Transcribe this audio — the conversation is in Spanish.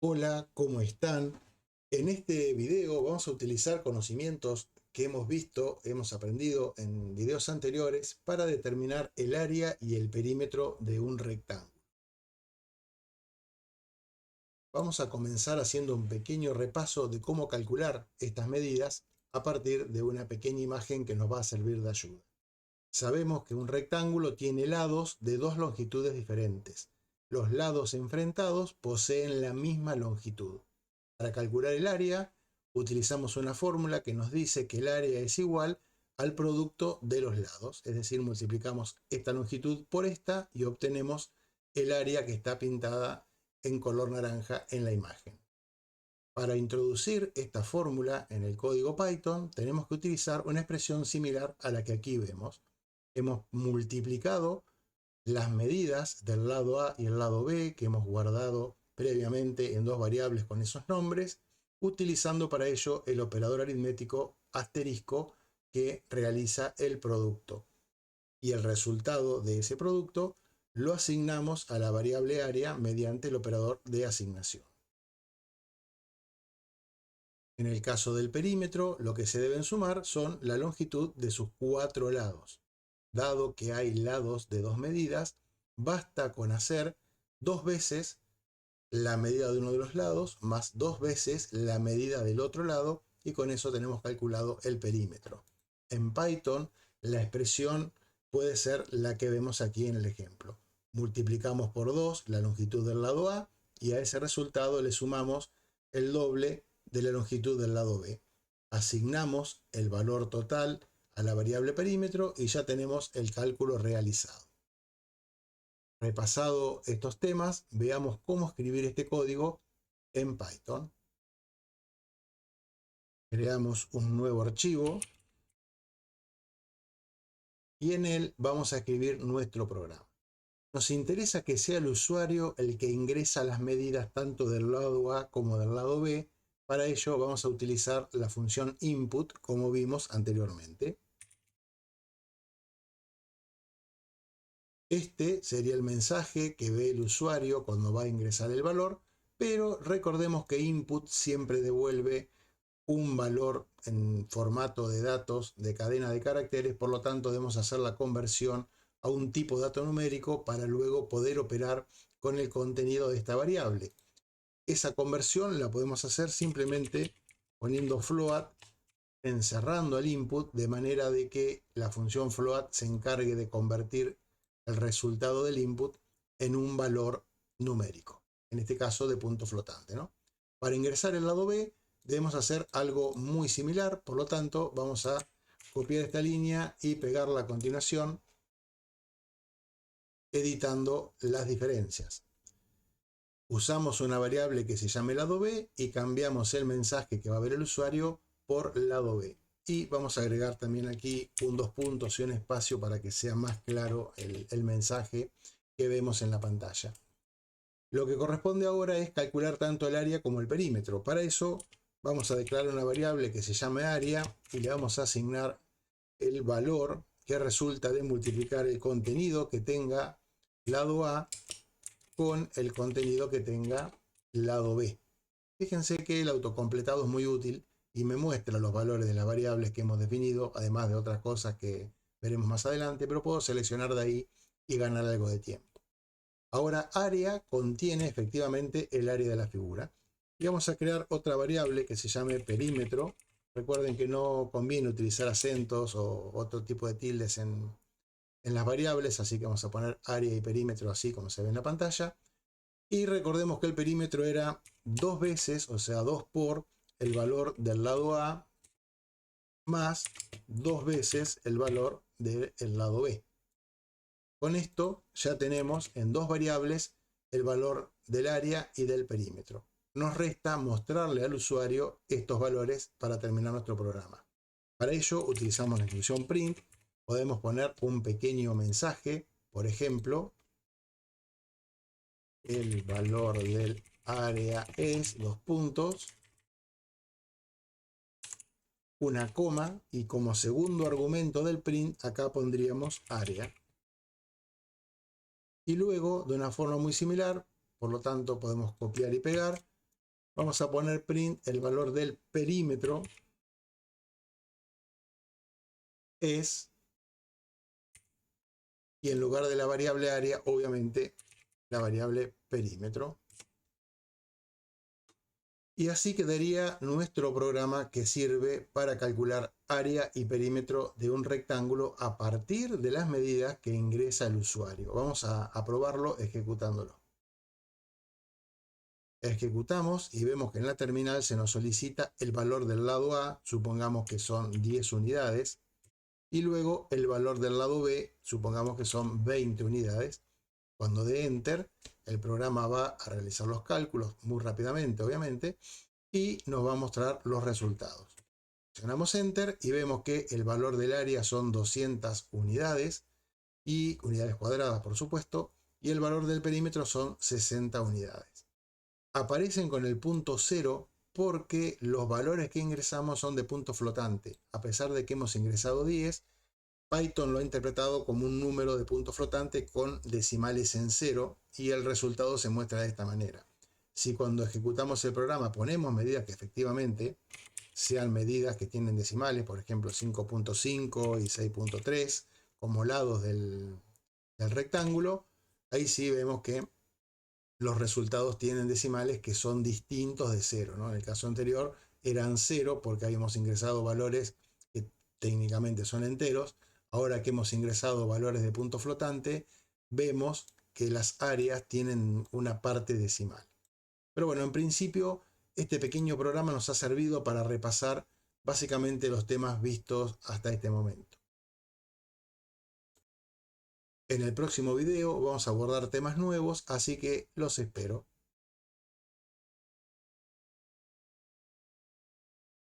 Hola, ¿cómo están? En este video vamos a utilizar conocimientos que hemos visto, hemos aprendido en videos anteriores para determinar el área y el perímetro de un rectángulo. Vamos a comenzar haciendo un pequeño repaso de cómo calcular estas medidas a partir de una pequeña imagen que nos va a servir de ayuda. Sabemos que un rectángulo tiene lados de dos longitudes diferentes. Los lados enfrentados poseen la misma longitud. Para calcular el área, utilizamos una fórmula que nos dice que el área es igual al producto de los lados. Es decir, multiplicamos esta longitud por esta y obtenemos el área que está pintada en color naranja en la imagen. Para introducir esta fórmula en el código Python, tenemos que utilizar una expresión similar a la que aquí vemos. Hemos multiplicado las medidas del lado A y el lado B que hemos guardado previamente en dos variables con esos nombres, utilizando para ello el operador aritmético asterisco que realiza el producto. Y el resultado de ese producto lo asignamos a la variable área mediante el operador de asignación. En el caso del perímetro, lo que se deben sumar son la longitud de sus cuatro lados. Dado que hay lados de dos medidas, basta con hacer dos veces la medida de uno de los lados más dos veces la medida del otro lado y con eso tenemos calculado el perímetro. En Python la expresión puede ser la que vemos aquí en el ejemplo. Multiplicamos por 2 la longitud del lado A y a ese resultado le sumamos el doble de la longitud del lado B. Asignamos el valor total a la variable perímetro y ya tenemos el cálculo realizado. Repasado estos temas, veamos cómo escribir este código en Python. Creamos un nuevo archivo y en él vamos a escribir nuestro programa. Nos interesa que sea el usuario el que ingresa las medidas tanto del lado A como del lado B. Para ello vamos a utilizar la función input como vimos anteriormente. Este sería el mensaje que ve el usuario cuando va a ingresar el valor, pero recordemos que input siempre devuelve un valor en formato de datos de cadena de caracteres, por lo tanto debemos hacer la conversión a un tipo de dato numérico para luego poder operar con el contenido de esta variable. Esa conversión la podemos hacer simplemente poniendo float, encerrando el input de manera de que la función float se encargue de convertir el resultado del input en un valor numérico, en este caso de punto flotante, ¿no? Para ingresar el lado B debemos hacer algo muy similar, por lo tanto vamos a copiar esta línea y pegarla a continuación, editando las diferencias. Usamos una variable que se llame lado B y cambiamos el mensaje que va a ver el usuario por lado B. Y vamos a agregar también aquí un dos puntos y un espacio para que sea más claro el mensaje que vemos en la pantalla. Lo que corresponde ahora es calcular tanto el área como el perímetro. Para eso vamos a declarar una variable que se llame área y le vamos a asignar el valor que resulta de multiplicar el contenido que tenga lado A con el contenido que tenga lado B. Fíjense que el autocompletado es muy útil y me muestra los valores de las variables que hemos definido, además de otras cosas que veremos más adelante, pero puedo seleccionar de ahí y ganar algo de tiempo. Ahora área contiene efectivamente el área de la figura. Y vamos a crear otra variable que se llame perímetro. Recuerden que no conviene utilizar acentos o otro tipo de tildes en las variables, así que vamos a poner área y perímetro así como se ve en la pantalla. Y recordemos que el perímetro era dos veces, o sea, 2 por el valor del lado A más dos veces el valor del lado B. Con esto ya tenemos en dos variables el valor del área y del perímetro. Nos resta mostrarle al usuario estos valores para terminar nuestro programa. Para ello utilizamos la instrucción print. Podemos poner un pequeño mensaje, por ejemplo, el valor del área es dos puntos, una coma y como segundo argumento del print acá pondríamos área. Y luego de una forma muy similar, por lo tanto podemos copiar y pegar, Vamos a poner print el valor del perímetro es, y en lugar de la variable área, obviamente, la variable perímetro. Y así quedaría nuestro programa que sirve para calcular área y perímetro de un rectángulo a partir de las medidas que ingresa el usuario. Vamos a probarlo ejecutándolo. Ejecutamos y vemos que en la terminal se nos solicita el valor del lado A, supongamos que son 10 unidades, y luego el valor del lado B, supongamos que son 20 unidades. Cuando dé Enter, el programa va a realizar los cálculos muy rápidamente, obviamente, y nos va a mostrar los resultados. Presionamos Enter y vemos que el valor del área son 200 unidades, y unidades cuadradas, por supuesto, y el valor del perímetro son 60 unidades. Aparecen con el punto 0 porque los valores que ingresamos son de punto flotante. A pesar de que hemos ingresado 10, Python lo ha interpretado como un número de punto flotante con decimales en 0 y el resultado se muestra de esta manera. Si cuando ejecutamos el programa ponemos medidas que efectivamente sean medidas que tienen decimales, por ejemplo 5.5 y 6.3 como lados del rectángulo, ahí sí vemos que los resultados tienen decimales que son distintos de 0, ¿no? En el caso anterior eran 0 porque habíamos ingresado valores que técnicamente son enteros. Ahora que hemos ingresado valores de punto flotante, vemos que las áreas tienen una parte decimal. Pero bueno, en principio este pequeño programa nos ha servido para repasar básicamente los temas vistos hasta este momento. En el próximo video vamos a abordar temas nuevos, así que los espero.